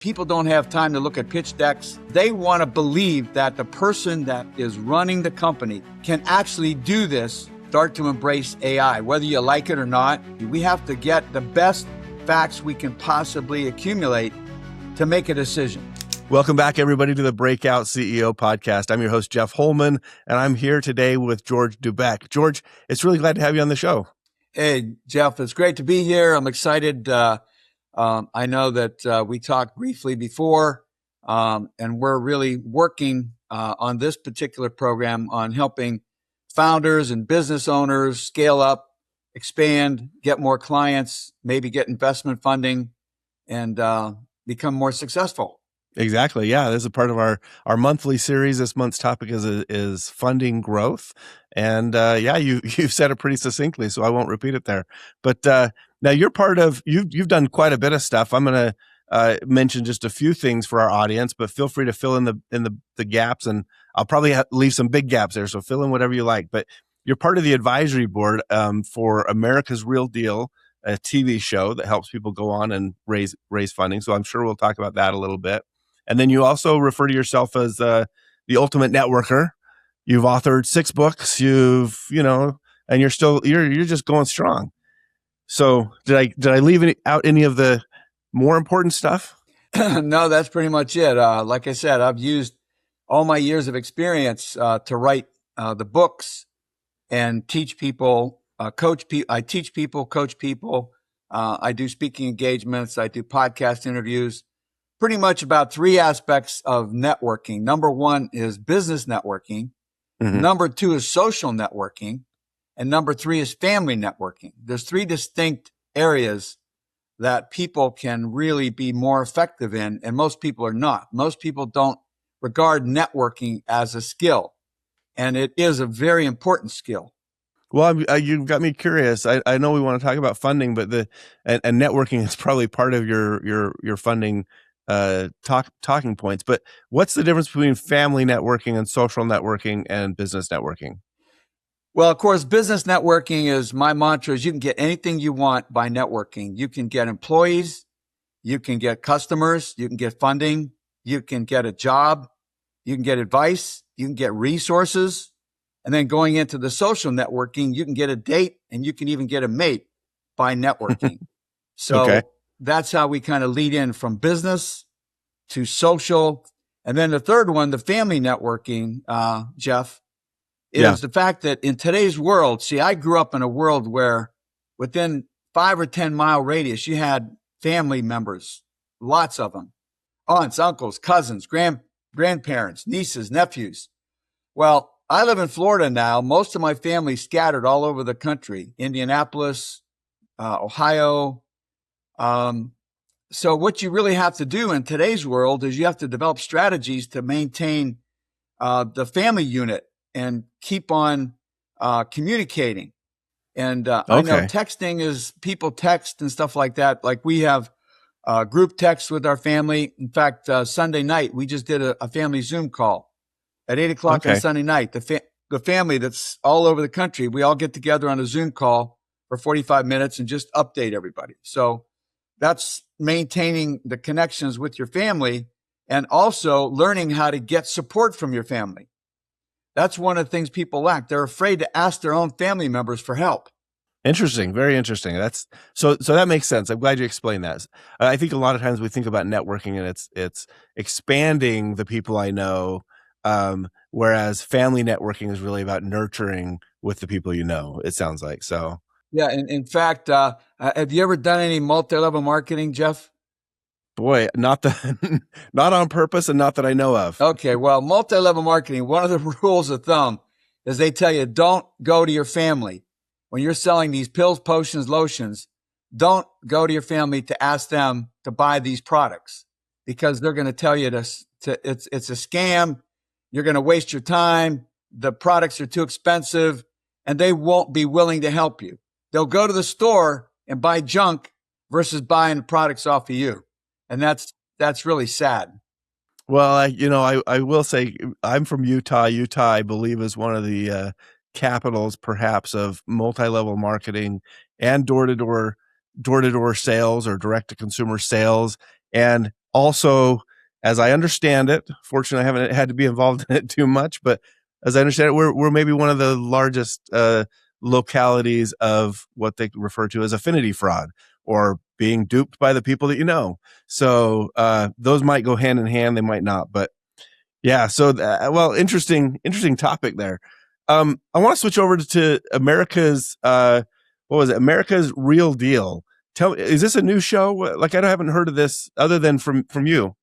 People don't have time to look at pitch decks. They want to believe that the person that is running the company can actually do this, start to embrace AI. Whether you like it or not, we have to get the best facts we can possibly accumulate to make a decision. Welcome back, everybody, to the Breakout CEO podcast. I'm your host, Jeff Holman, and I'm here today with George Dubec. George, it's really glad to have you on the show. Hey, Jeff, it's great to be here. I'm excited. I know that we talked briefly before, and we're really working on this particular program on helping founders and business owners scale up, expand, get more clients, maybe get investment funding, and become more successful. Exactly. Yeah, this is a part of our monthly series. This month's topic is funding growth, and you've said it pretty succinctly, so I won't repeat it there. But now you're part of you've done quite a bit of stuff. I'm going to mention just a few things for our audience, but feel free to fill in the gaps, and I'll probably leave some big gaps there. So fill in whatever you like. But you're part of the advisory board for America's Real Deal, a TV show that helps people go on and raise funding. So I'm sure we'll talk about that a little bit. And then you also refer to yourself as the ultimate networker. You've authored 6 books. And you're just going strong. So did I leave out any of the more important stuff? No, that's pretty much it. Like I said, I've used all my years of experience to write the books and teach people, coach people. I teach people, coach people. I do speaking engagements. I do podcast interviews. Pretty much about 3 aspects of networking. Number 1 is business networking. Mm-hmm. Number 2 is social networking. And number 3 is family networking. There's 3 distinct areas that people can really be more effective in, and most people are not. Most people don't regard networking as a skill, and it is a very important skill. Well, you've got me curious. I know we want to talk about funding, but and networking is probably part of your funding talking points. But what's the difference between family networking and social networking and business networking? Well, of course, business networking is my mantra is you can get anything you want by networking. You can get employees, you can get customers, you can get funding, you can get a job, you can get advice, you can get resources. And then going into the social networking, you can get a date and you can even get a mate by networking. So okay. That's how we kind of lead in from business to social. And then the third one, the family networking, Jeff, is the fact that in today's world, see, I grew up in a world where within 5 or 10 mile radius, you had family members, lots of them, aunts, uncles, cousins, grandparents, nieces, nephews. Well, I live in Florida now. Most of my family scattered all over the country, Indianapolis, Ohio. So what you really have to do in today's world is you have to develop strategies to maintain the family unit and keep on communicating. And I know texting is people text and stuff like that. Like we have group text with our family. In fact, Sunday night, we just did a family Zoom call at 8:00 on Sunday night. The family that's all over the country, we all get together on a Zoom call for 45 minutes and just update everybody. So that's maintaining the connections with your family and also learning how to get support from your family. That's one of the things people lack. They're afraid to ask their own family members for help. Interesting. Very interesting. That's so that makes sense. I'm glad you explained that. I think a lot of times we think about networking and it's expanding the people I know, whereas family networking is really about nurturing with the people you know, it sounds like. So yeah. In fact, have you ever done any multi-level marketing, Jeff? Boy, not on purpose and not that I know of. Okay. Well, multi-level marketing, one of the rules of thumb is they tell you, don't go to your family. When you're selling these pills, potions, lotions, don't go to your family to ask them to buy these products because they're going to tell you it's a scam. You're going to waste your time. The products are too expensive and they won't be willing to help you. They'll go to the store and buy junk versus buying products off of you. And that's really sad. Well, I will say I'm from Utah. Utah, I believe, is one of the capitals, perhaps, of multi-level marketing and door-to-door sales or direct-to-consumer sales. And also, as I understand it, fortunately, I haven't had to be involved in it too much, but as I understand it, we're maybe one of the largest localities of what they refer to as affinity fraud, or being duped by the people that you know. So those might go hand in hand, they might not, but yeah. So well, interesting topic there. I want to switch over to America's what was it? America's Real Deal. Is this a new show? Like, I haven't heard of this other than from you.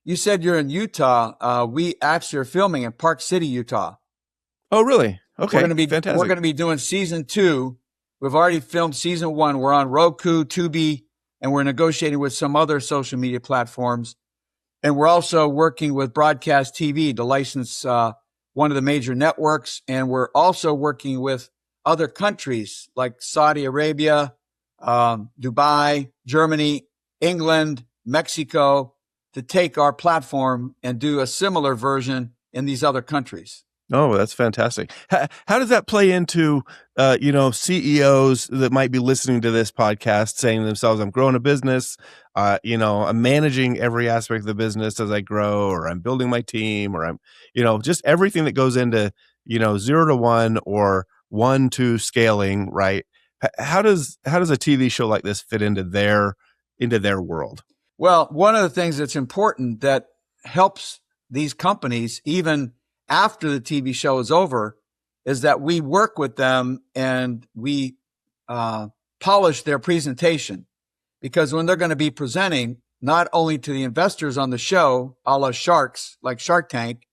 You said you're in Utah. We actually are filming in Park City, Utah. Oh, really? We're Okay, we're fantastic. going to be doing season 2. We've already filmed season 1. We're on Roku, Tubi, and we're negotiating with some other social media platforms. And we're also working with Broadcast TV to license one of the major networks. And we're also working with other countries like Saudi Arabia, Dubai, Germany, England, Mexico, to take our platform and do a similar version in these other countries. Oh, that's fantastic. How does that play into, CEOs that might be listening to this podcast saying to themselves, I'm growing a business, I'm managing every aspect of the business as I grow, or I'm building my team, or I'm, just everything that goes into, 0 to 1 or 1 to scaling, right? How does a TV show like this fit into their world? Well, one of the things that's important that helps these companies, even after the TV show is over, is that we work with them and we polish their presentation. Because when they're going to be presenting, not only to the investors on the show, a la sharks, like Shark Tank,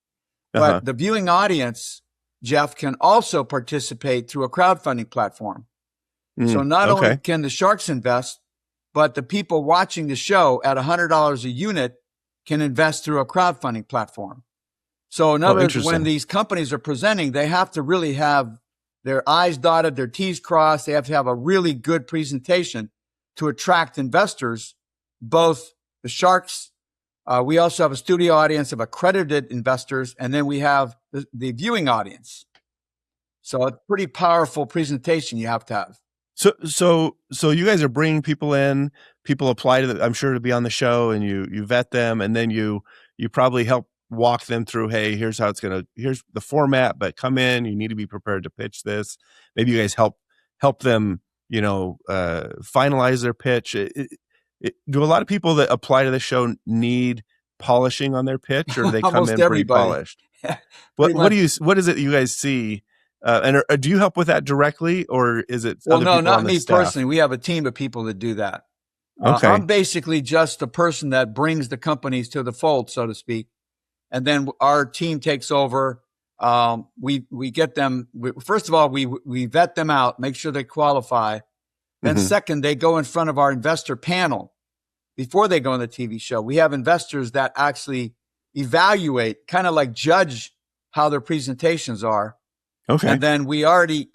but the viewing audience, Jeff, can also participate through a crowdfunding platform. So not only can the sharks invest, but the people watching the show at $100 a unit can invest through a crowdfunding platform. So in other words, when these companies are presenting, they have to really have their I's dotted, their T's crossed. They have to have a really good presentation to attract investors, both the sharks. We also have a studio audience of accredited investors, and then we have the viewing audience. So it's a pretty powerful presentation you have to have. So you guys are bringing people in, people apply to I'm sure, to be on the show, and you vet them, and then you probably help walk them through, hey, here's the format, but come in, you need to be prepared to pitch this. Maybe you guys help them, finalize their pitch. Do a lot of people that apply to the show need polishing on their pitch, or do they come in pretty polished? What is it you guys see? And do you help with that directly, or is it other people on the staff? Well, no, not me personally. We have a team of people that do that. Okay. I'm basically just the person that brings the companies to the fold, so to speak. And then our team takes over. We get them. First of all, we vet them out, make sure they qualify. Then second, they go in front of our investor panel before they go on the TV show. We have investors that actually evaluate, kind of like judge how their presentations are. Okay. And then we already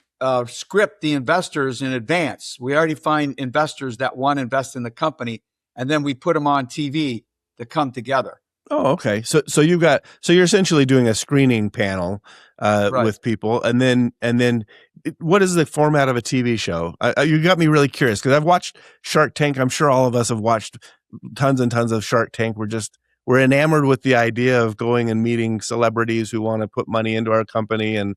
script the investors in advance. We already find investors that want to invest in the company, and then we put them on TV to come together. Oh, okay. So you're essentially doing a screening panel Right. with people, and then what is the format of a TV show? You got me really curious, because I've watched Shark Tank. I'm sure all of us have watched tons and tons of Shark Tank. We're enamored with the idea of going and meeting celebrities who want to put money into our company and,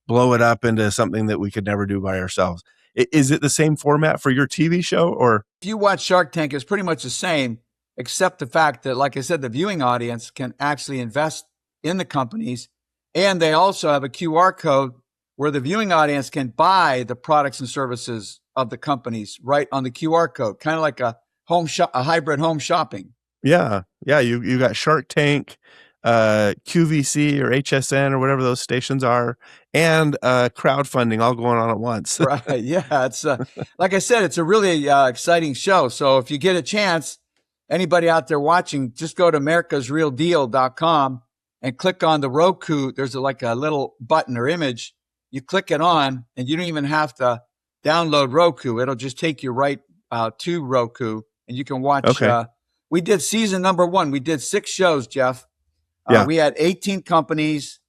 blow it up into something that we could never do by ourselves. Is it the same format for your TV show, or? If you watch Shark Tank, it's pretty much the same, except the fact that, like I said, the viewing audience can actually invest in the companies. And they also have a QR code where the viewing audience can buy the products and services of the companies right on the QR code, kind of like a hybrid home shopping. Yeah. You got Shark Tank, QVC or HSN or whatever those stations are, and crowdfunding all going on at once. Right. Yeah. It's like I said, it's a really exciting show. So if you get a chance, anybody out there watching, just go to americasrealdeal.com and click on the Roku. There's a little button or image. You click it on, and you don't even have to download Roku. It'll just take you right to Roku, and you can watch. Okay. We did season number 1. We did 6 shows, Jeff. Yeah. We had 18 companies,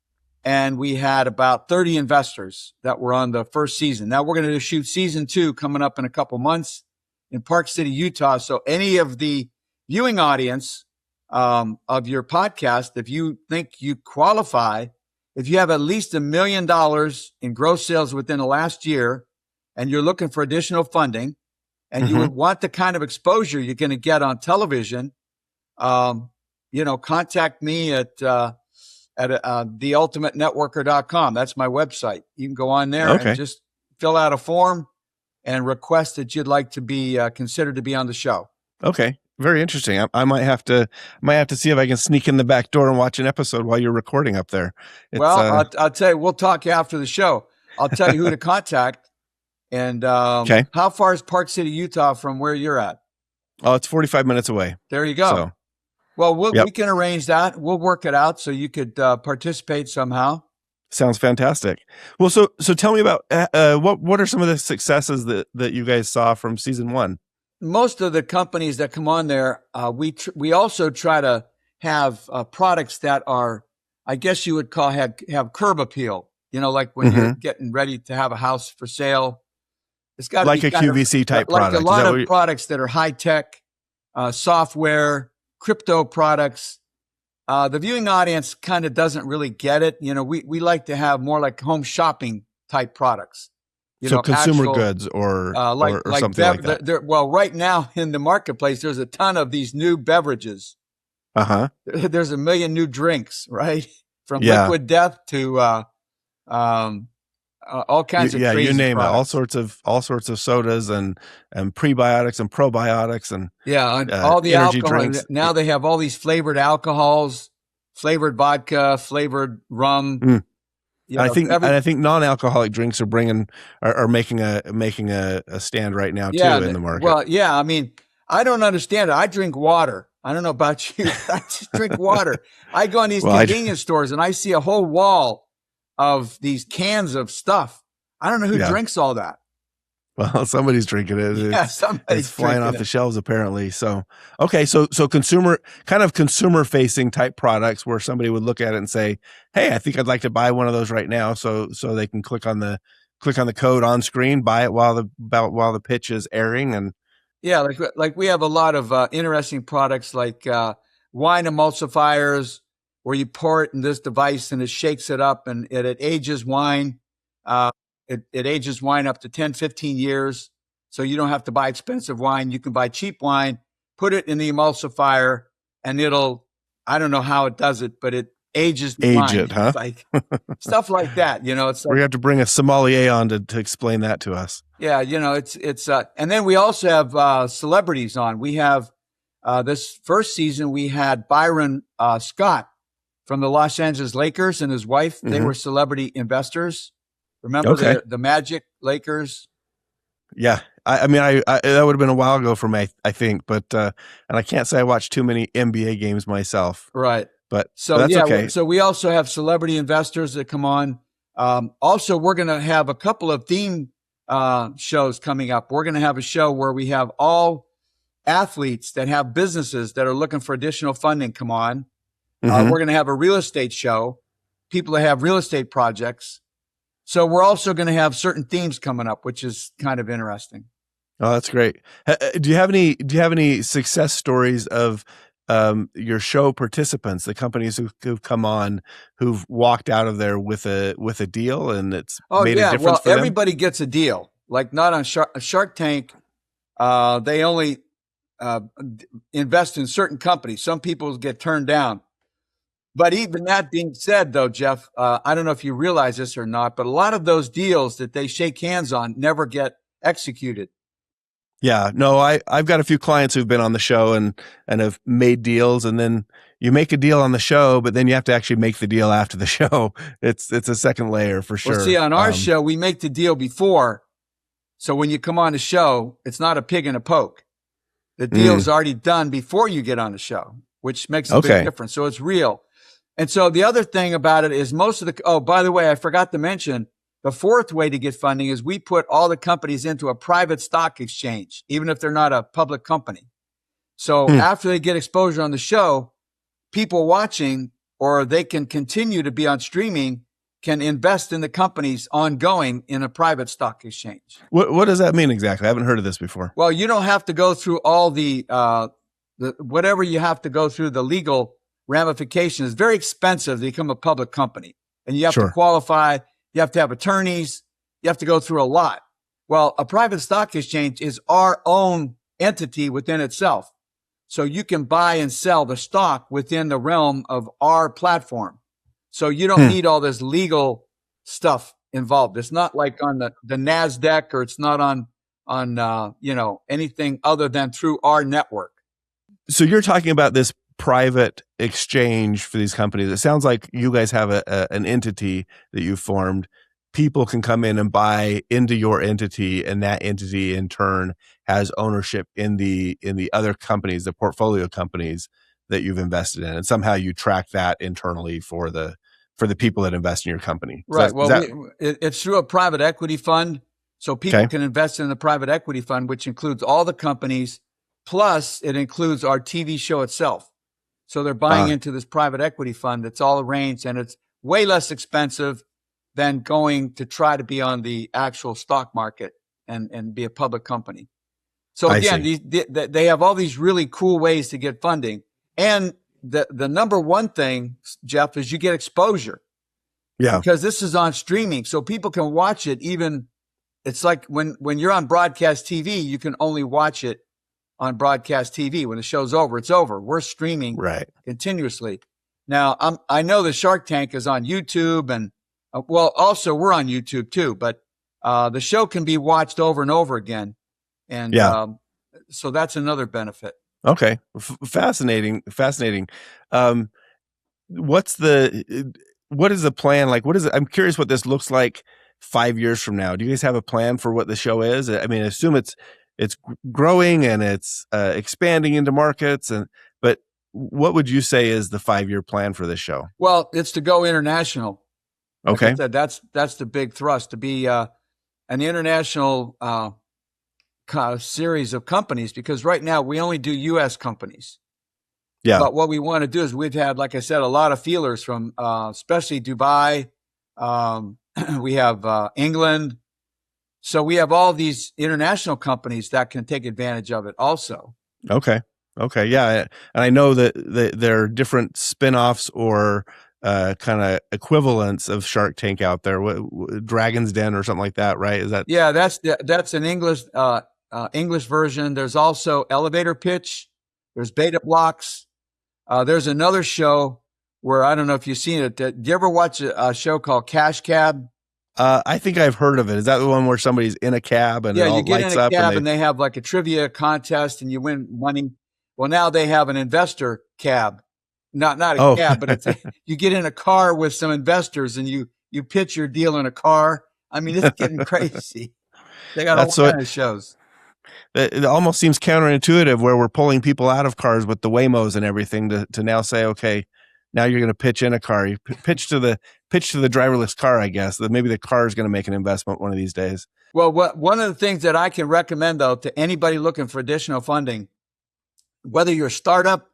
and we had about 30 investors that were on the first season. Now we're going to shoot season 2 coming up in a couple months in Park City, Utah. So any of the viewing audience of your podcast, if you think you qualify, if you have at least $1 million in gross sales within the last year, and you're looking for additional funding, and you would want the kind of exposure you're going to get on television, contact me at theultimatenetworker.com. That's my website. You can go on there and just fill out a form and request that you'd like to be considered to be on the show. Okay. Very interesting. I might have to see if I can sneak in the back door and watch an episode while you're recording up there. Well, I'll tell you, we'll talk after the show. I'll tell you who to contact. And how far is Park City, Utah from where you're at? Oh, it's 45 minutes away. There you go. So, well, we can arrange that. We'll work it out so you could participate somehow. Sounds fantastic. Well, so tell me about what are some of the successes that you guys saw from season 1? Most of the companies that come on there, we also try to have products that are, I guess you would call have curb appeal. Like when you're getting ready to have a house for sale, it's got like a QVC type product. Like a lot of products that are high tech, software, crypto products. The viewing audience kind of doesn't really get it. We like to have more like home shopping type products. So consumer goods or something like that. Well, right now in the marketplace, there's a ton of these new beverages. There's a million new drinks, right? From liquid death to all kinds of crazy you name products. it. All sorts of sodas and prebiotics and probiotics and all the energy alcohol. drinks. Now they have all these flavored alcohols, flavored vodka, flavored rum. I think non-alcoholic drinks are making a stand right now too in the market. Well, yeah. I mean, I don't understand it. I drink water. I don't know about you. I just drink water. I go in these convenience stores and I see a whole wall of these cans of stuff. I don't know who drinks all that. Well, somebody's drinking it. It's flying off the shelves apparently. So, okay. So consumer facing type products where somebody would look at it and say, "Hey, I think I'd like to buy one of those right now." So they can click on the code on screen, buy it while the pitch is airing. And yeah, like we have a lot of interesting products like wine emulsifiers where you pour it in this device and it shakes it up and it ages wine. It ages wine up to 10, 15 years. So you don't have to buy expensive wine. You can buy cheap wine, put it in the emulsifier, and I don't know how it does it, but it ages the wine. It, huh? Like stuff like that. It's like, we have to bring a sommelier on to explain that to us. Yeah. It's and then we also have celebrities on. We have this first season, we had Byron Scott from the Los Angeles Lakers and his wife. They were celebrity investors. Remember the Magic Lakers? Yeah. I mean, I that would have been a while ago for me, I think, but and I can't say I watched too many NBA games myself. Right. But that's okay. So we also have celebrity investors that come on. Also, we're going to have a couple of theme shows coming up. We're going to have a show where we have all athletes that have businesses that are looking for additional funding come on. We're going to have a real estate show, people that have real estate projects. So we're also going to have certain themes coming up, which is kind of interesting. Oh, that's great. Do you have any success stories of your show participants, the companies who've come on, who've walked out of there with a deal and it's made a difference for them? Everybody gets a deal. Like not on Shark Tank, they only invest in certain companies. Some people get turned down. But even that being said, though, Jeff, I don't know if you realize this or not, but a lot of those deals that they shake hands on never get executed. Yeah, no, I've got a few clients who've been on the show and have made deals, and then you make a deal on the show, but then you have to actually make the deal after the show. It's a second layer for sure. Well, see, on our show, we make the deal before. So when you come on the show, it's not a pig and a poke. The deal's already done before you get on the show, which makes a big difference. So it's real. And so the other thing about it is by the way, I forgot to mention, the fourth way to get funding is we put all the companies into a private stock exchange, even if they're not a public company. So after they get exposure on the show, people watching, or they can continue to be on streaming, can invest in the companies ongoing in a private stock exchange. What does that mean exactly? I haven't heard of this before. Well, you don't have to go through all the whatever you have to go through, the legal ramifications, is very expensive to become a public company. And you have to Sure. qualify, you have to have attorneys, you have to go through a lot. Well, a private stock exchange is our own entity within itself. So you can buy and sell the stock within the realm of our platform. So you don't need all this legal stuff involved. It's not like on the NASDAQ, or it's not on anything other than through our network. So you're talking about this private exchange for these companies. It sounds like you guys have an entity that you formed. People can come in and buy into your entity, and that entity in turn has ownership in the other companies, the portfolio companies that you've invested in, and somehow you track that internally for the people that invest in your company. Right. It's through a private equity fund, so people can invest in the private equity fund, which includes all the companies, plus it includes our TV show itself. So they're buying into this private equity fund that's all arranged, and it's way less expensive than going to try to be on the actual stock market and be a public company. So again, they have all these really cool ways to get funding. And the number one thing, Jeff, is you get exposure. Yeah. Because this is on streaming, so people can watch it. Even it's like when you're on broadcast TV, you can only watch it on broadcast TV. When the show's over, it's over. We're streaming continuously. Now, I know the Shark Tank is on YouTube, and also we're on YouTube too, but the show can be watched over and over again. And so that's another benefit. Okay. Fascinating. What is the plan? Like, I'm curious what this looks like 5 years from now. Do you guys have a plan for what the show is? I mean, I assume it's growing and it's expanding into markets, but what would you say is the 5-year plan for this show? Well, it's to go international. Like I said, that's the big thrust, to be an international series of companies, because right now we only do U.S. companies. Yeah. But what we want to do is, we've had, like I said, a lot of feelers from especially Dubai. We have England. So we have all these international companies that can take advantage of it also. Okay. Yeah. And I know that there are different spin-offs or kind of equivalents of Shark Tank out there, Dragon's Den or something like that, right? Is that? Yeah, that's an English version. There's also Elevator Pitch. There's Beta Blocks. There's another show where, I don't know if you've seen it. Did you ever watch a show called Cash Cab? I think I've heard of it. Is that the one where somebody's in a cab and it all you get lights in a up cab and they have like a trivia contest and you win money? Well, now they have an investor cab, not a cab, but you get in a car with some investors and you pitch your deal in a car. I mean, it's getting crazy. They got all kinds of shows. It almost seems counterintuitive, where we're pulling people out of cars with the Waymos and everything to now say, okay, now you're going to pitch in a car. You pitch to the driverless car, I guess. That maybe the car is going to make an investment one of these days. Well, one of the things that I can recommend, though, to anybody looking for additional funding, whether you're a startup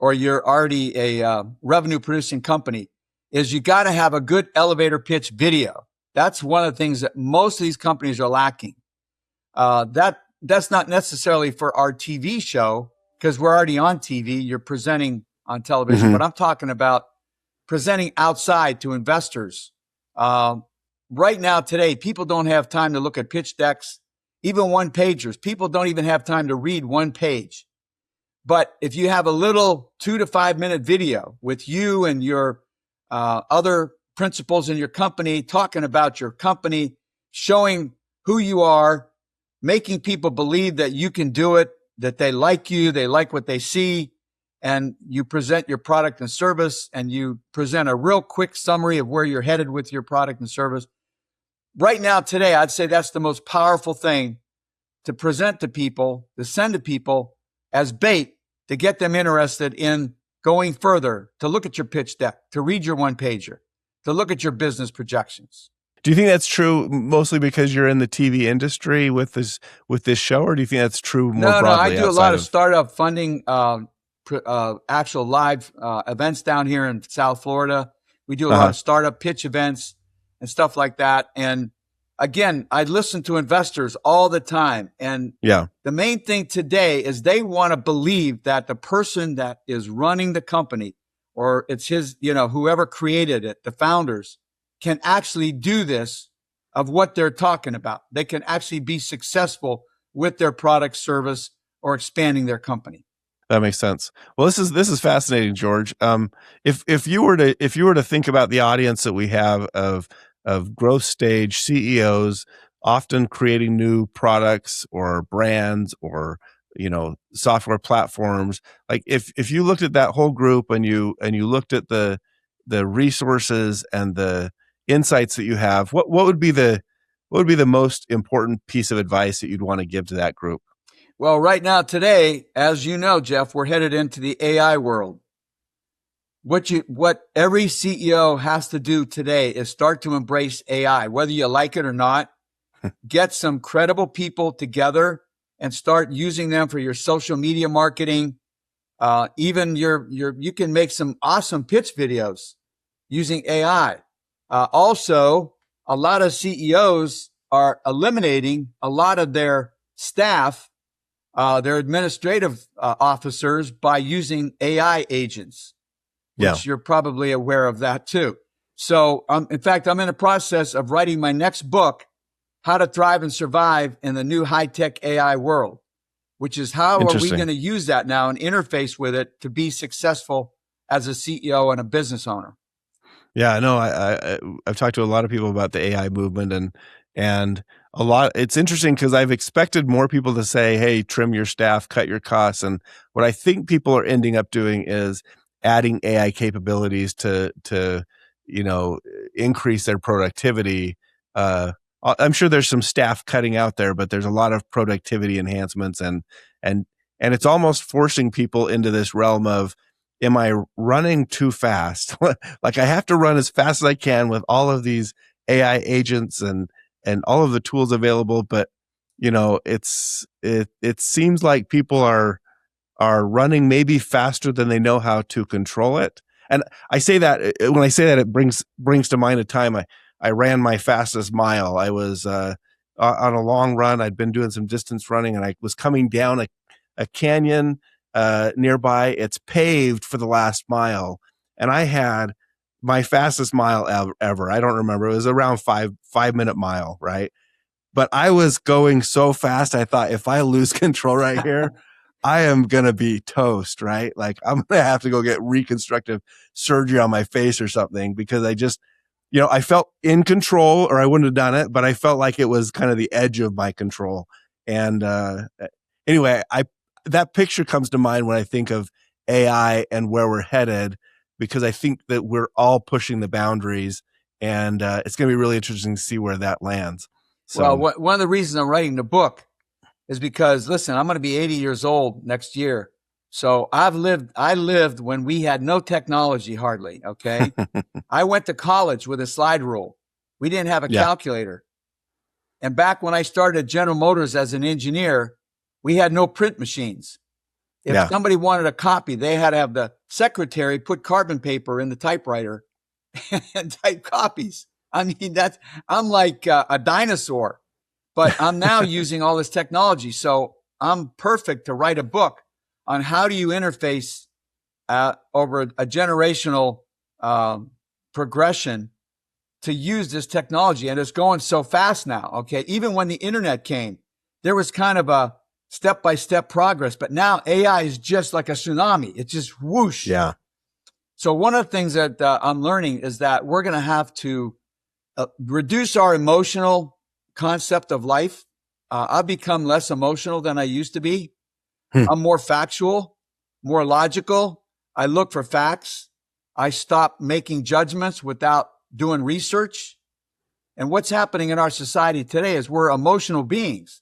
or you're already a revenue producing company, is you got to have a good elevator pitch video. That's one of the things that most of these companies are lacking. That's not necessarily for our TV show, because we're already on TV. You're presenting on television, but I'm talking about presenting outside to investors. Right now, today, people don't have time to look at pitch decks, even one-pagers. People don't even have time to read one page. But if you have a little 2 to 5 minute video with you and your other principals in your company, talking about your company, showing who you are, making people believe that you can do it, that they like you, they like what they see, and you present your product and service, and you present a real quick summary of where you're headed with your product and service. Right now, today, I'd say that's the most powerful thing to present to people, to send to people as bait to get them interested in going further, to look at your pitch deck, to read your one-pager, to look at your business projections. Do you think that's true mostly because you're in the TV industry with this show, or do you think that's true more broadly? No, I do a lot of startup funding, actual live events down here in South Florida. We do a lot of startup pitch events and stuff like that. And again, I listen to investors all the time. And Yeah. the main thing today is they want to believe that the person that is running the company, or it's his, whoever created it, the founders, can actually do this of what they're talking about. They can actually be successful with their product, service, or expanding their company. That makes sense. Well, this is fascinating, George. If you were to think about the audience that we have of growth stage CEOs, often creating new products or brands or software platforms, like if you looked at that whole group and you looked at the resources and the insights that you have, what would be the most important piece of advice that you'd want to give to that group? Well, right now, today, as you know, Jeff, we're headed into the AI world. What every CEO has to do today is start to embrace AI, whether you like it or not. Get some credible people together and start using them for your social media marketing. Even you can make some awesome pitch videos using AI. Also, a lot of CEOs are eliminating a lot of their staff, their administrative officers, by using AI agents, which you're probably aware of that too. So, in fact, I'm in the process of writing my next book, How to Thrive and Survive in the New High-Tech AI World, which is how are we going to use that now and interface with it to be successful as a CEO and a business owner. Yeah, no, I've talked to a lot of people about the AI movement, and a lot. It's interesting because I've expected more people to say, "Hey, trim your staff, cut your costs," and what I think people are ending up doing is adding AI capabilities to increase their productivity. I'm sure there's some staff cutting out there, but there's a lot of productivity enhancements, and it's almost forcing people into this realm of, am I running too fast? Like I have to run as fast as I can with all of these AI agents and all of the tools available. But it seems like people are running maybe faster than they know how to control it. And I say that when I say that, it brings to mind a time I ran my fastest mile. I was on a long run. I'd been doing some distance running, and I was coming down a canyon nearby. It's paved for the last mile, and I had my fastest mile ever. I don't remember. It was around 5 minute mile, right? But I was going so fast. I thought, if I lose control right here, I am going to be toast, right? Like I'm going to have to go get reconstructive surgery on my face or something, because I just, I felt in control, or I wouldn't have done it, but I felt like it was kind of the edge of my control. And anyway, that picture comes to mind when I think of AI and where we're headed, because I think that we're all pushing the boundaries, and it's going to be really interesting to see where that lands. So, well, one of the reasons I'm writing the book is because, listen, I'm going to be 80 years old next year. So I lived when we had no technology hardly. Okay. I went to college with a slide rule. We didn't have a calculator. And back when I started at General Motors as an engineer, we had no print machines. If somebody wanted a copy, they had to have the secretary put carbon paper in the typewriter and type copies. I mean, I'm like a dinosaur, but I'm now using all this technology. So I'm perfect to write a book on how do you interface over a generational progression to use this technology. And it's going so fast now. Okay. Even when the internet came, there was kind of a step-by-step progress, but now AI is just like a tsunami. It's just whoosh. Yeah. So one of the things that I'm learning is that we're going to have to reduce our emotional concept of life. I've become less emotional than I used to be. I'm more factual, more logical. I look for facts. I stop making judgments without doing research. And what's happening in our society today is we're emotional beings.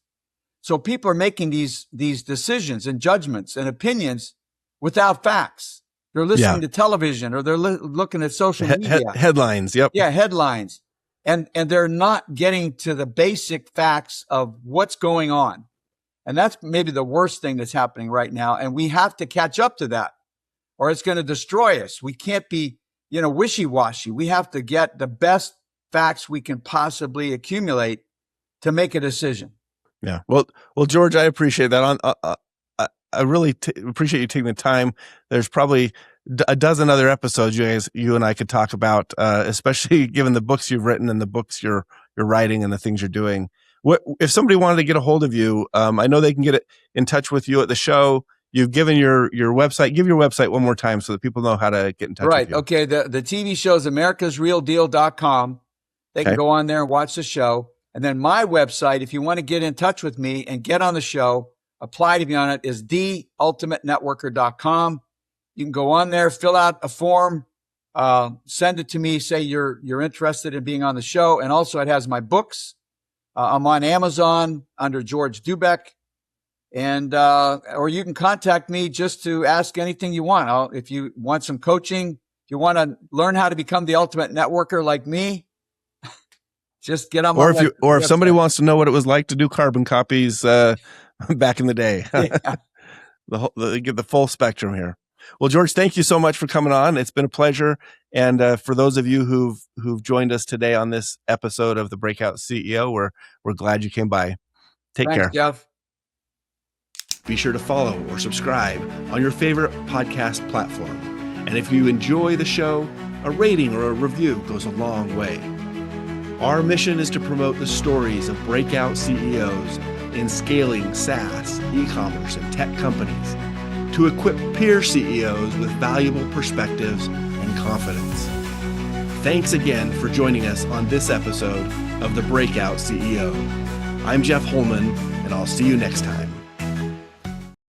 So people are making these decisions and judgments and opinions without facts. They're listening to television, or they're looking at social media. Headlines. Yep. Yeah, headlines. And they're not getting to the basic facts of what's going on. And that's maybe the worst thing that's happening right now. And we have to catch up to that, or it's going to destroy us. We can't be, wishy-washy. We have to get the best facts we can possibly accumulate to make a decision. Yeah. Well, George, I appreciate that. I really appreciate you taking the time. There's probably a dozen other episodes you and I could talk about, especially given the books you've written and the books you're writing and the things you're doing. What if somebody wanted to get a hold of you? I know they can get in touch with you at the show. You've given your website. Give your website one more time so that people know how to get in touch with you. Right. Okay. The TV show is americasrealdeal.com. They can go on there and watch the show. And then my website, if you want to get in touch with me and get on the show, apply to be on it, is theultimatenetworker.com. You can go on there, fill out a form, send it to me, say you're interested in being on the show. And also it has my books. I'm on Amazon under George Dubec. And, or you can contact me just to ask anything you want. If you want some coaching, if you want to learn how to become the ultimate networker like me, just get on my website. Or if somebody wants to know what it was like to do carbon copies, back in the day, Yeah. Get the full spectrum here. Well, George, thank you so much for coming on. It's been a pleasure. And for those of you who've joined us today on this episode of the Breakout CEO, we're glad you came by. Thanks, care, Jeff. Be sure to follow or subscribe on your favorite podcast platform. And if you enjoy the show, a rating or a review goes a long way. Our mission is to promote the stories of breakout CEOs in scaling SaaS, e-commerce, and tech companies to equip peer CEOs with valuable perspectives and confidence. Thanks again for joining us on this episode of The Breakout CEO. I'm Jeff Holman, and I'll see you next time.